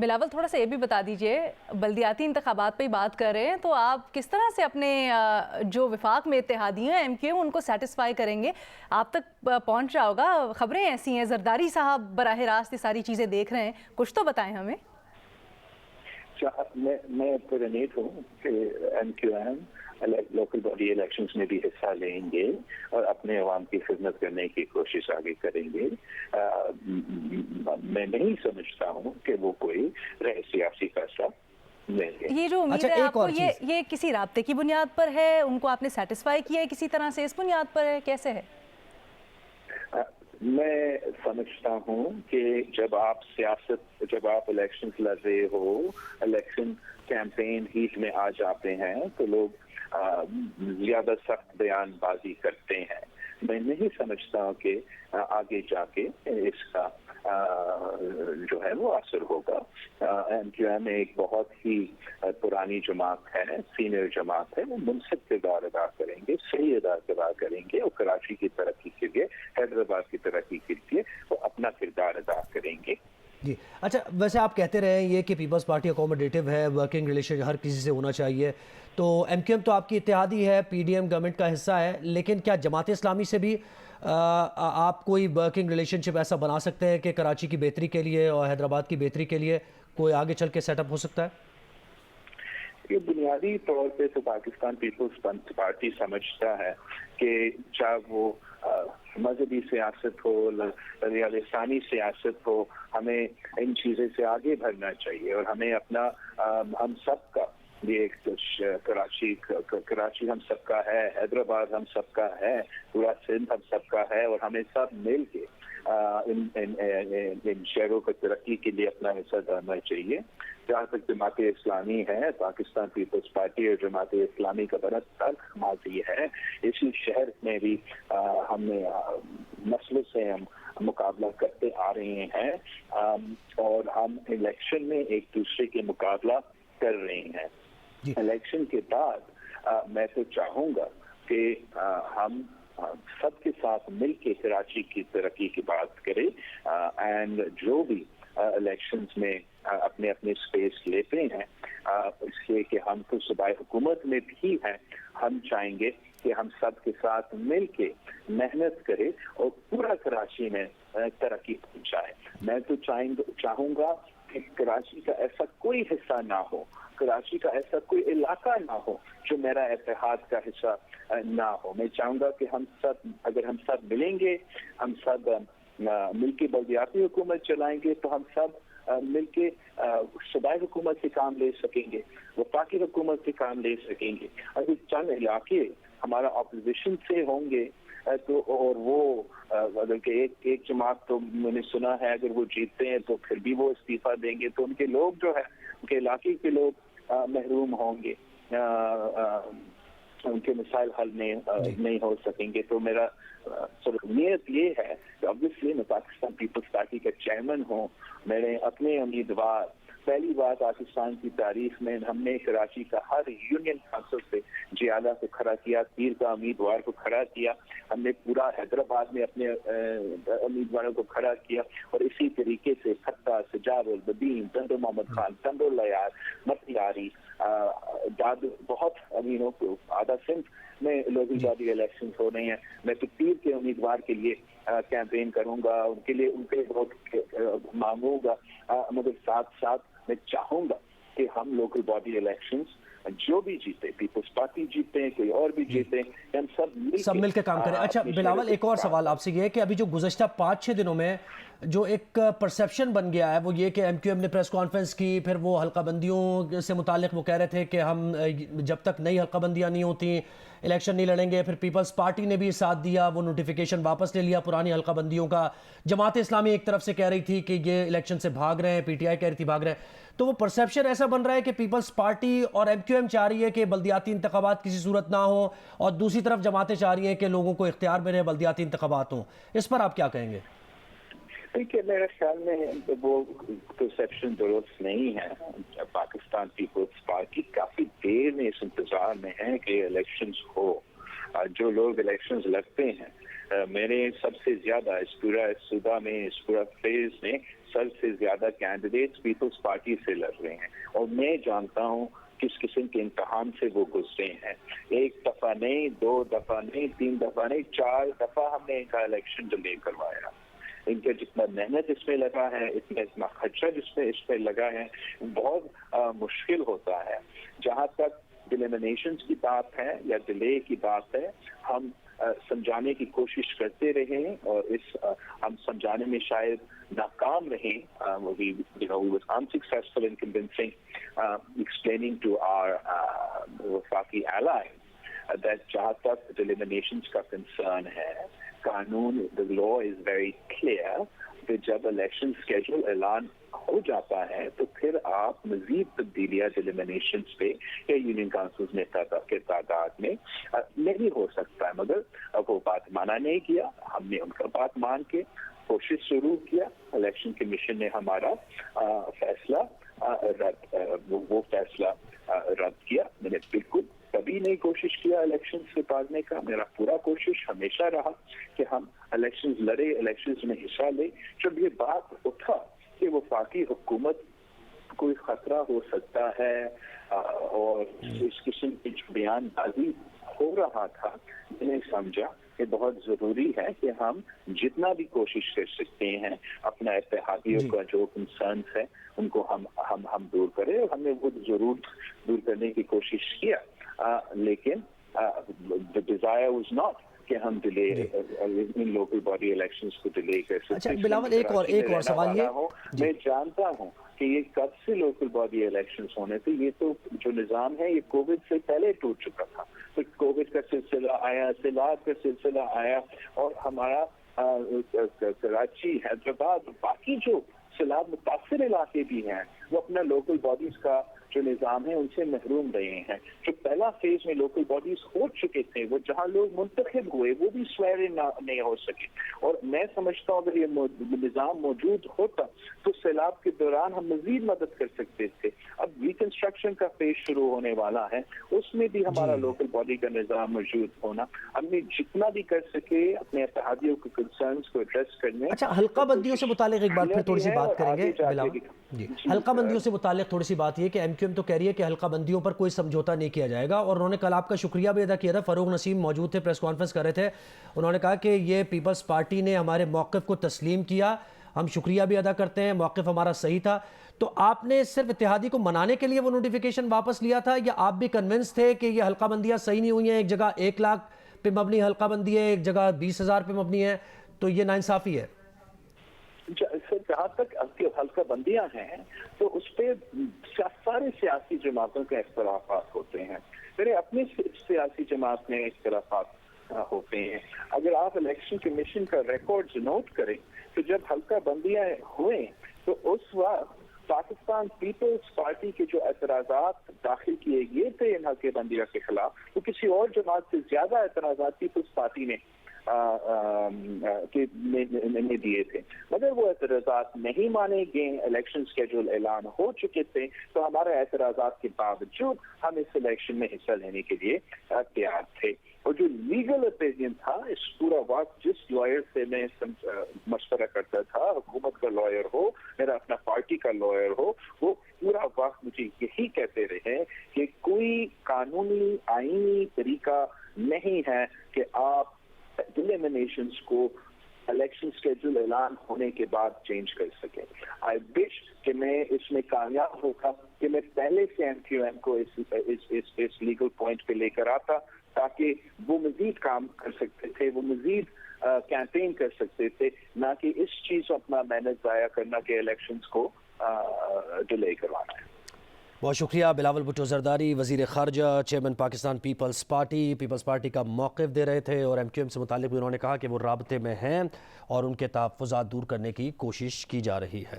بلاول تھوڑا سا یہ بھی بتا دیجئے، بلدیاتی انتخابات پہ ہی بات کر رہے ہیں تو آپ کس طرح سے اپنے جو وفاق میں اتحادی ہیں MQM ان کو سیٹسفائی کریں گے؟ آپ تک پہنچ رہا ہوگا، خبریں ایسی ہیں زرداری صاحب براہ راست یہ ساری چیزیں دیکھ رہے ہیں، کچھ تو بتائیں ہمیں۔ میں پرنید ہوں کہ MQM لوکل باڈی الیکشنز میں بھی حصہ لیں گے اور اپنے عوام کی خدمت کرنے کی کوشش آگے کریں گے۔ میں نہیں سمجھتا ہوں کہ وہ کوئی سیاسی فیصلہ لیں گے۔ یہ جو امید ہے آپ کو یہ کسی رابطے کی بنیاد پر ہے؟ ان کو آپ نے سیٹسفائی کیا ہے کسی طرح سے، اس بنیاد پر ہے، کیسے ہے؟ میں سمجھتا ہوں کہ جب آپ الیکشن لڑ رہے ہو، الیکشن کیمپین ہیٹ میں آ جاتے ہیں تو لوگ زیادہ سخت بیان بازی کرتے ہیں۔ میں نہیں سمجھتا ہوں کہ آگے جا کے اس کا جو ہے وہ اثر ہوگا۔ MQM ایک بہت ہی پرانی جماعت ہے، سینئر جماعت ہے، وہ منصف کردار ادا کریں گے، صحیح ادا کریں گے، اور کراچی کی ترقی کے لیے، حیدرآباد کی ترقی کے لیے وہ اپنا کردار ادا کریں گے۔ جی اچھا، ویسے آپ کہتے رہے ہیں یہ کہ پیپلز پارٹی اکوموڈیٹو ہے، ورکنگ ریلیشن ہر کسی سے ہونا چاہیے، تو MQM تو آپ کی اتحادی ہے، PDM گورنمنٹ کا حصہ ہے، لیکن کیا جماعت اسلامی سے بھی آپ کوئی ورکنگ ریلیشن شپ ایسا بنا سکتے ہیں کہ کراچی کی بہتری کے لیے اور حیدرآباد کی بہتری کے لیے کوئی آگے چل کے سیٹ اپ ہو سکتا ہے؟ یہ بنیادی طور پہ تو پاکستان پیپلز پارٹی سمجھتا ہے کہ چاہے وہ مذہبی سیاست ہو یا لسانی سیاست ہو، ہمیں ان چیزوں سے آگے بڑھنا چاہیے، اور ہمیں اپنا ہم سب کا یہ کراچی ہم سب کا ہے، حیدرآباد ہم سب کا ہے، پورا سندھ ہم سب کا ہے، اور ہمیں سب مل کے ان شہروں کو ترقی کے لیے اپنا حصہ ڈالنا چاہیے۔ جہاں تک جماعت اسلامی ہے، پاکستان پیپلز پارٹی اور جماعت اسلامی کا بڑا تلخ ماضی ہے۔ اسی شہر میں بھی ہم نے مسئلوں سے ہم مقابلہ کرتے آ رہے ہیں، اور ہم الیکشن میں ایک دوسرے کے مقابلہ کر رہے ہیں۔ الیکشن کے بعد میں تو چاہوں گا کہ ہم سب کے ساتھ مل کے کراچی کی ترقی کی بات کریں، اینڈ جو بھی الیکشنز میں اپنے اسپیس لیتے ہیں، اس لیے کہ ہم تو صوبائی حکومت میں بھی ہیں، ہم چاہیں گے کہ ہم سب کے ساتھ مل کے محنت کریں اور پورا کراچی میں ترقی پہنچائے۔ میں تو چاہوں گا کہ کراچی کا ایسا کوئی حصہ نہ ہو، کراچی کا ایسا کوئی علاقہ نہ ہو جو میرا اتحاد کا حصہ نہ ہو۔ میں چاہوں گا کہ اگر ہم سب ملیں گے، ہم سب مل کے بلدیاتی حکومت چلائیں گے، تو ہم سب مل کے صوبائی حکومت سے کام لے سکیں گے، وفاقی حکومت سے کام لے سکیں گے۔ اگر چند علاقے ہمارا اپوزیشن سے ہوں گے تو، اور وہ اگر کہ ایک جماعت تو میں نے سنا ہے اگر وہ جیتتے ہیں تو پھر بھی وہ استعفیٰ دیں گے، تو ان کے لوگ جو ہے، ان کے علاقے کے لوگ محروم ہوں گے، ان کے مسائل حل نہیں ہو سکیں گے۔ تو میرا نیت یہ ہے کہ obviously میں پاکستان پیپلز پارٹی کا چیئرمین ہوں، میرے اپنے امیدوار، پہلی بار پاکستان کی تاریخ میں ہم نے کراچی کا ہر یونین کونسل سے جیالہ کو کھڑا کیا، پیر کا امیدوار کو کھڑا کیا، ہم نے پورا حیدرآباد میں اپنے امیدواروں کو کھڑا کیا، اور اسی طریقے سے فتح، سجاد البدین، تندر محمد خان، تندر لیار، متیاری، بہت امینوں کو آدھا سندھ میں لوکل باڈی الیکشن ہو رہے ہیں۔ میں تو پیر کے امیدوار کے لیے کیمپین کروں گا، ان کے ووٹ مانگوں گا، مگر ساتھ ساتھ میں چاہوں گا کہ ہم لوکل باڈی الیکشنز جو بھی جیتے، پیپلز پارٹی جیتے، کوئی اور بھی جیتے، ہم سب مل کے کام کریں۔ اچھا بلاول، ایک اور سوال آپ سے یہ ہے کہ ابھی جو گزشتہ 5-6 دنوں میں جو ایک پرسیپشن بن گیا ہے وہ یہ کہ MQM نے پریس کانفرنس کی، پھر وہ حلقہ بندیوں سے متعلق وہ کہہ رہے تھے کہ ہم جب تک نئی حلقہ بندیاں نہیں ہوتی الیکشن نہیں لڑیں گے، پھر پیپلز پارٹی نے بھی ساتھ دیا، وہ نوٹیفیکیشن واپس لے لیا پرانی حلقہ بندیوں کا، جماعت اسلامی ایک طرف سے کہہ رہی تھی کہ یہ الیکشن سے بھاگ رہے ہیں، PTI کہہ رہی تھی بھاگ رہے ہیں، تو وہ پرسیپشن ایسا بن رہا ہے کہ پیپلز پارٹی اور MQM چاہ رہی ہے کہ بلدیاتی انتخابات کسی صورت نہ ہوں، اور دوسری طرف جماعتیں چاہ رہی ہیں کہ لوگوں کو اختیار میں رہے بلدیاتی انتخابات ہوں۔ اس پر آپ کیا کہیں گے؟ دیکھیے، میرے خیال میں وہ پرسیپشن درست نہیں ہے۔ پاکستان پیپلز پارٹی کافی دیر میں اس انتظار میں ہے کہ الیکشنز ہو۔ جو لوگ الیکشنز لڑتے ہیں میرے سب سے زیادہ اس پورا صوبہ میں اس پورا فیز میں سب سے زیادہ کینڈیڈیٹس پیپلز پارٹی سے لڑ رہے ہیں اور میں جانتا ہوں کس قسم کے امتحان سے وہ گزرے ہیں. ایک دفعہ نہیں, 2 دفعہ نہیں, 3 دفعہ نہیں, 4 دفعہ ہم نے ان کا الیکشن ڈیلے کروایا. ان کا جتنا محنت اس میں لگا ہے, اتنا خرچہ اس پہ لگا ہے, بہت مشکل ہوتا ہے. جہاں تک ڈیلیمینیشنز کی بات ہے یا ڈیلے کی بات ہے, ہم سمجھانے کی کوشش کرتے رہے اور ہم سمجھانے میں شاید ناکام رہے. We were unsuccessful in convincing, explaining to our Wafaqi allies that جہاں تک ڈیلیمینیشنز کا کنسرن ہے, قانون the law is very clear کہ جب الیکشن اسکیجول اعلان ہو جاتا ہے تو پھر آپ مزید تبدیلیاں ڈیلیمینیشنز پہ یا یونین کاؤنسلز میں کے تعداد میں نہیں ہو سکتا ہے. مگر وہ بات مانا نہیں کیا, ہم نے ان کا بات مان کے کوشش شروع کیا. الیکشن کمیشن نے ہمارا فیصلہ رد کیا. میں نے بالکل کبھی نہیں کوشش کیا الیکشن سے بھاگنے کا. میرا پورا کوشش ہمیشہ رہا کہ ہم الیکشنز لڑے, الیکشنز میں حصہ لے. جب یہ بات اٹھا کہ وفاقی حکومت کوئی خطرہ ہو سکتا ہے اور اس قسم کی جو بیان بازی ہو رہا تھا, میں نے سمجھا کہ بہت ضروری ہے کہ ہم جتنا بھی کوشش کر سکتے ہیں اپنا اتحادیوں کا جو کنسرنس ہے ان کو ہم دور کریں, اور ہم نے وہ ضرور دور کرنے کی کوشش کیا. لیکن the desire was not کہ ہم delay in local body elections کو ڈیلے کر سکتے. اچھا بلاول, ایک اور سوال یہ, میں جانتا ہوں کہ یہ کب سے لوکل باڈی الیکشنز ہونے تھے. یہ تو جو نظام ہے یہ کووڈ سے پہلے ٹوٹ چکا تھا. پھر کووڈ کا سلسلہ آیا, سیلاب کا سلسلہ آیا, اور ہمارا کراچی, حیدرآباد, باقی جو سیلاب متاثر علاقے بھی ہیں وہ اپنا لوکل باڈیز کا جو نظام ہے ان سے محروم رہے ہیں. جو پہلا فیز میں لوکل باڈیز ہو چکے تھے, وہ جہاں لوگ منتخب ہوئے وہ بھی سویرے نہیں ہو سکے. اور میں سمجھتا ہوں اگر یہ نظام موجود ہوتا تو سیلاب کے دوران ہم مزید مدد کر سکتے تھے. اب ریکنسٹرکشن کا فیز شروع ہونے والا ہے, اس میں بھی ہمارا لوکل باڈی کا نظام موجود ہونا, ہم نے جتنا بھی کر سکے اپنے اتحادیوں کے کنسرنس کو ایڈریس کرنے. اچھا, حلقہ بندیوں سے متعلق ایک بار پھر تھوڑی سی بات کریں گے بلاول. جی, حلقہ بندیوں سے متعلق تھوڑی سی بات یہ کہ ایم کیو ایم تو کہہ رہی ہے کہ حلقہ بندیوں پر کوئی سمجھوتا نہیں کیا جائے گا, اور انہوں نے کل آپ کا شکریہ بھی ادا کیا تھا. فاروق نسیم موجود تھے, پریس کانفرنس کر رہے تھے, انہوں نے کہا کہ یہ پیپلز پارٹی نے ہمارے موقف کو تسلیم کیا, ہم شکریہ بھی ادا کرتے ہیں, موقف ہمارا صحیح تھا. تو آپ نے صرف اتحادی کو منانے کے لیے وہ نوٹیفیکیشن واپس لیا تھا, یا آپ بھی کنونس تھے کہ یہ حلقہ بندیاں صحیح نہیں ہوئی ہیں, ایک جگہ 1 لاکھ پہ مبنی حلقہ بندی ہے, ایک جگہ 20,000 پہ مبنی ہے, تو یہ ناانصافی ہے؟ جہاں تک حلقہ بندیاں ہیں تو اس پہ سارے سیاسی جماعتوں کے اختلافات ہوتے ہیں. میرے اپنے سیاسی جماعت میں اختلافات ہوتے ہیں. اگر آپ الیکشن کمیشن کا ریکارڈ نوٹ کریں تو جب حلقہ بندیاں ہوئے تو اس وقت پاکستان پیپلز پارٹی کے جو اعتراضات داخل کیے گئے تھے ان حلقہ بندیوں کے خلاف, وہ کسی اور جماعت سے زیادہ اعتراضات پیپلز پارٹی نے دیے تھے. مگر وہ اعتراضات نہیں مانے گئے. الیکشن اسکیجول اعلان ہو چکے تھے تو ہمارے اعتراضات کے باوجود ہم اس الیکشن میں حصہ لینے کے لیے تیار تھے. اور جو لیگل اوپینین تھا اس پورا وقت, جس لائر سے میں مشورہ کرتا تھا, حکومت کا لائر ہو, میرا اپنا پارٹی کا لائر ہو, وہ پورا وقت مجھے یہی کہتے رہے کہ کوئی قانونی آئینی طریقہ نہیں ہے کہ آپ ڈیلیمینیشنز کو الیکشن اسکیجول اعلان ہونے کے بعد چینج کر سکیں. آئی وش کہ میں اس میں کامیاب ہوتا کہ میں پہلے سے ایم کیو ایم کو اس لیگل پوائنٹ پہ لے کر آتا تاکہ وہ مزید کام کر سکتے تھے, وہ مزید کیمپین کر سکتے تھے, نہ کہ اس چیز اپنا محنت ضائع کرنا کہ الیکشنز کو ڈیلے کروانا ہے. بہت شکریہ. بلاول بھٹو زرداری, وزیر خارجہ, چیئرمین پاکستان پیپلز پارٹی کا موقف دے رہے تھے, اور ایم کیو ایم سے متعلق بھی انہوں نے کہا کہ وہ رابطے میں ہیں اور ان کے تحفظات دور کرنے کی کوشش کی جا رہی ہے.